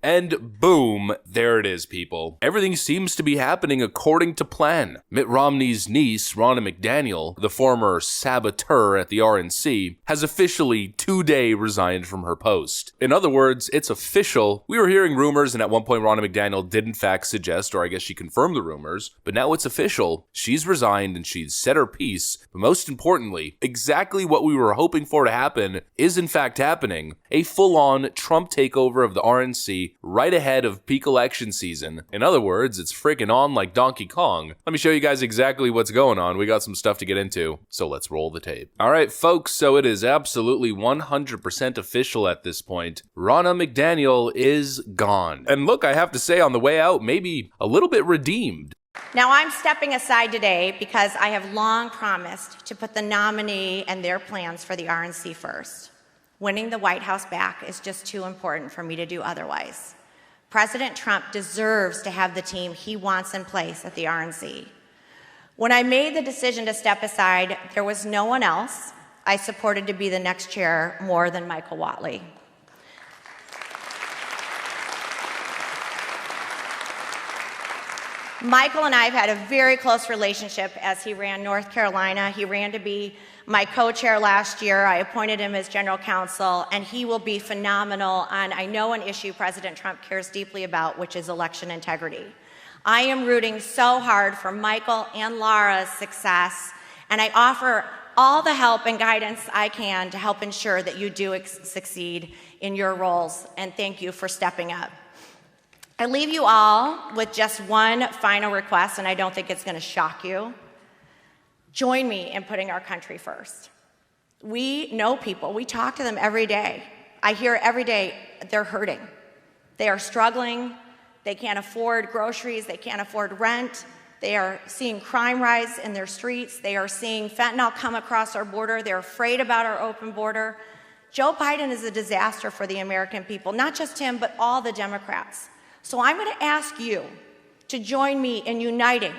And boom, there it is, people. Everything seems to be happening according to plan. Mitt Romney's niece, Ronna McDaniel, the former saboteur at the RNC, has officially today resigned from her post. In other words, it's official. We were hearing rumors, and at one point Ronna McDaniel did in fact suggest, or I guess she confirmed the rumors, but now it's official. She's resigned and she's said her piece, but most importantly, exactly what we were hoping for to happen is in fact happening. A full-on Trump takeover of the RNC right ahead of peak election season. In other words, it's freaking on like Donkey Kong. Let me show you guys exactly what's going on. We got some stuff to get into, so let's roll the tape. Alright folks, so it is absolutely 100% official at this point. Ronna McDaniel is gone. And look, I have to say on the way out, maybe a little bit redeemed. Now I'm stepping aside today because I have long promised to put the nominee and their plans for the RNC first. Winning the White House back is just too important for me to do otherwise. President Trump deserves to have the team he wants in place at the RNC. When I made the decision to step aside, there was no one else I supported to be the next chair more than Michael Whatley. Michael and I have had a very close relationship as he ran North Carolina. He ran to be my co-chair last year. I appointed him as general counsel, and he will be phenomenal on, I know, an issue President Trump cares deeply about, which is election integrity. I am rooting so hard for Michael and Laura's success, and I offer all the help and guidance I can to help ensure that you do succeed in your roles, and thank you for stepping up. I leave you all with just one final request, and I don't think it's going to shock you. Join me in putting our country first. We know people. We talk to them every day. I hear every day they're hurting. They are struggling. They can't afford groceries. They can't afford rent. They are seeing crime rise in their streets. They are seeing fentanyl come across our border. They're afraid about our open border. Joe Biden is a disaster for the American people, not just him, but all the Democrats. So I'm going to ask you to join me in uniting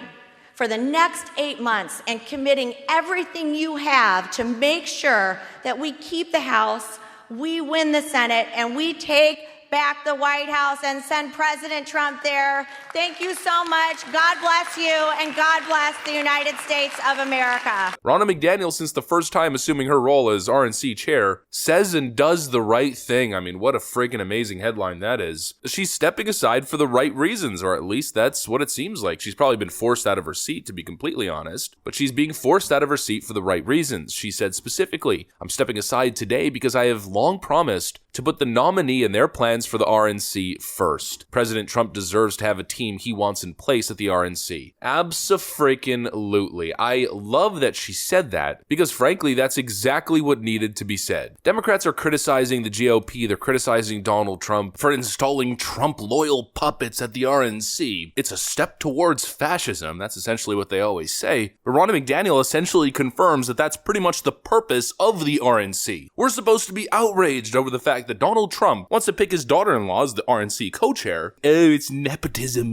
for the next 8 months and committing everything you have to make sure that we keep the House, we win the Senate, and we take back the White House and send President Trump there. Thank you so much. God bless you, and God bless the United States of America. Ronna McDaniel, since the first time assuming her role as RNC chair, says and does the right thing. I mean, what a freaking amazing headline that is. She's stepping aside for the right reasons, or at least that's what it seems like. She's probably been forced out of her seat, to be completely honest, but she's being forced out of her seat for the right reasons. She said specifically, I'm stepping aside today because I have long promised to put the nominee and their plans for the RNC first. President Trump deserves to have a team he wants in place at the RNC. Abso-freaking-lutely. I love that she said that because frankly, that's exactly what needed to be said. Democrats are criticizing the GOP, they're criticizing Donald Trump for installing Trump-loyal puppets at the RNC. It's a step towards fascism, that's essentially what they always say. But Ronna McDaniel essentially confirms that that's pretty much the purpose of the RNC. We're supposed to be outraged over the fact that Donald Trump wants to pick his daughter-in-law as the RNC co-chair. Oh, it's nepotism.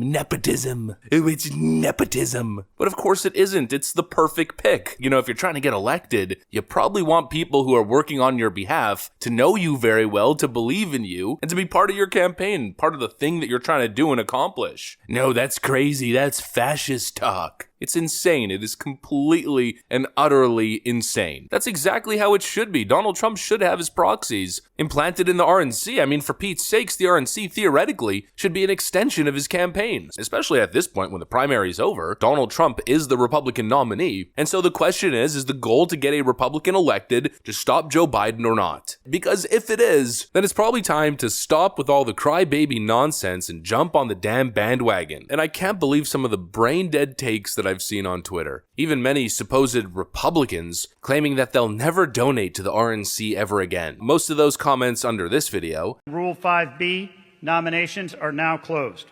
Oh, it's nepotism. But of course it isn't. It's the perfect pick. You know, if you're trying to get elected, you probably want people who are working on your behalf to know you very well, to believe in you, and to be part of your campaign, part of the thing that you're trying to do and accomplish. No, that's crazy. That's fascist talk. It's insane. It is completely and utterly insane. That's exactly how it should be. Donald Trump should have his proxies implanted in the RNC. I mean, for Pete's sakes, the RNC theoretically should be an extension of his campaign, especially at this point when the primary is over. Donald Trump is the Republican nominee. And so the question is the goal to get a Republican elected to stop Joe Biden or not? Because if it is, then it's probably time to stop with all the crybaby nonsense and jump on the damn bandwagon. And I can't believe some of the brain-dead takes that I've seen on Twitter. Even many supposed Republicans claiming that they'll never donate to the RNC ever again. Most of those comments under this video. Rule 5B, nominations are now closed.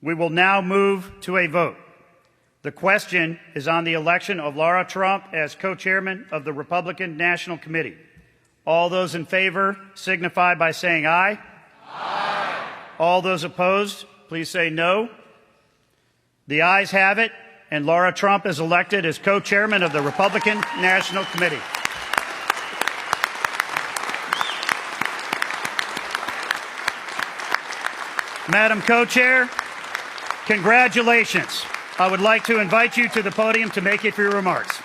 We will now move to a vote. The question is on the election of Laura Trump as co-chairman of the Republican National Committee. All those in favor signify by saying aye. Aye. All those opposed, please say no. The ayes have it, and Laura Trump is elected as co-chairman of the Republican National Committee. Madam Co-Chair, congratulations. I would like to invite you to the podium to make a few remarks.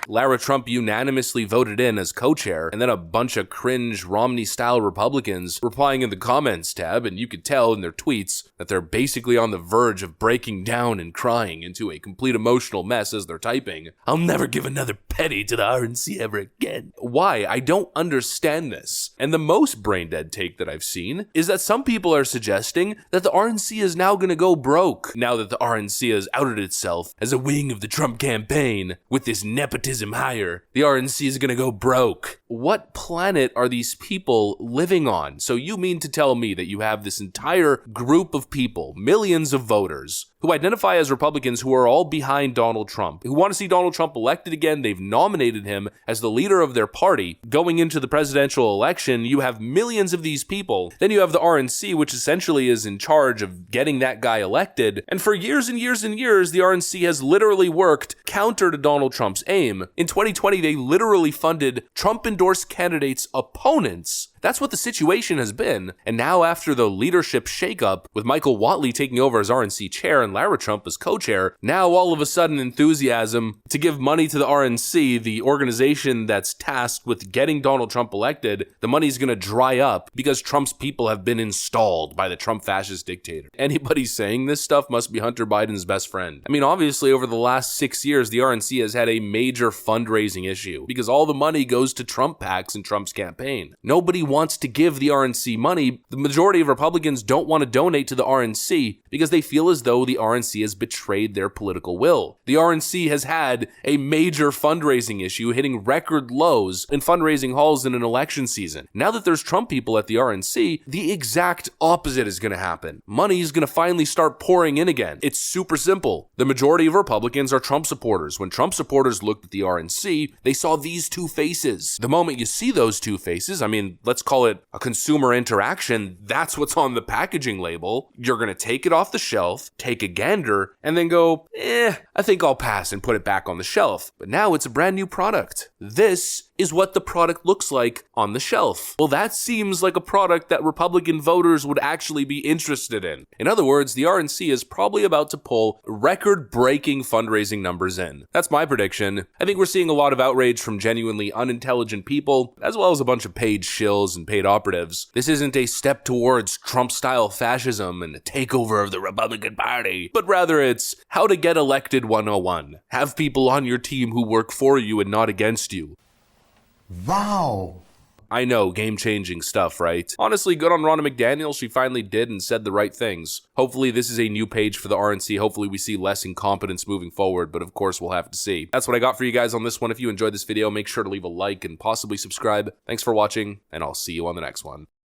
Lara Trump unanimously voted in as co-chair, and then a bunch of cringe Romney-style Republicans replying in the comments tab, and you could tell in their tweets that they're basically on the verge of breaking down and crying into a complete emotional mess as they're typing. I'll never give another penny to the RNC ever again. Why? I don't understand this. And the most brain-dead take that I've seen is that some people are suggesting that the RNC is now gonna go broke now that the RNC has outed itself as a wing of the Trump campaign with this nepotism hire. The RNC is gonna go broke. What planet are these people living on? So you mean to tell me that you have this entire group of people, millions of voters, who identify as Republicans who are all behind Donald Trump, who want to see Donald Trump elected again? They've nominated him as the leader of their party. Going into the presidential election, you have millions of these people. Then you have the RNC, which essentially is in charge of getting that guy elected. And for years and years and years, the RNC has literally worked counter to Donald Trump's aim. In 2020, they literally funded Trump-endorsed candidates' opponents. That's what the situation has been. And now after the leadership shakeup, with Michael Whatley taking over as RNC chair and Lara Trump as co-chair, now all of a sudden enthusiasm to give money to the RNC, the organization that's tasked with getting Donald Trump elected, the money's gonna dry up because Trump's people have been installed by the Trump fascist dictator. Anybody saying this stuff must be Hunter Biden's best friend. I mean, obviously over the last 6 years, the RNC has had a major fundraising issue because all the money goes to Trump PACs and Trump's campaign. Nobody wants to give the RNC money. The majority of Republicans don't want to donate to the RNC because they feel as though the RNC has betrayed their political will. The RNC has had a major fundraising issue, hitting record lows in fundraising hauls in an election season. Now that there's Trump people at the RNC, the exact opposite is going to happen. Money is going to finally start pouring in again. It's super simple. The majority of Republicans are Trump supporters. When Trump supporters looked at the RNC, they saw these two faces. The moment you see those two faces, I mean, let's call it a consumer interaction, that's what's on the packaging label. You're going to take it off the shelf, take a gander, and then go, I think I'll pass and put it back on the shelf. But now it's a brand new product. This is what the product looks like on the shelf. Well, that seems like a product that Republican voters would actually be interested in. In other words, the RNC is probably about to pull record-breaking fundraising numbers in. That's my prediction. I think we're seeing a lot of outrage from genuinely unintelligent people, as well as a bunch of paid shills and paid operatives. This isn't a step towards Trump-style fascism and a takeover of the Republican Party, but rather it's how to get elected 101. Have people on your team who work for you and not against you. Wow. I know, game-changing stuff, right? Honestly, good on Ronna McDaniel. She finally did and said the right things. Hopefully this is a new page for the RNC. Hopefully we see less incompetence moving forward, but of course we'll have to see. That's what I got for you guys on this one. If you enjoyed this video, make sure to leave a like and possibly subscribe. Thanks for watching, and I'll see you on the next one.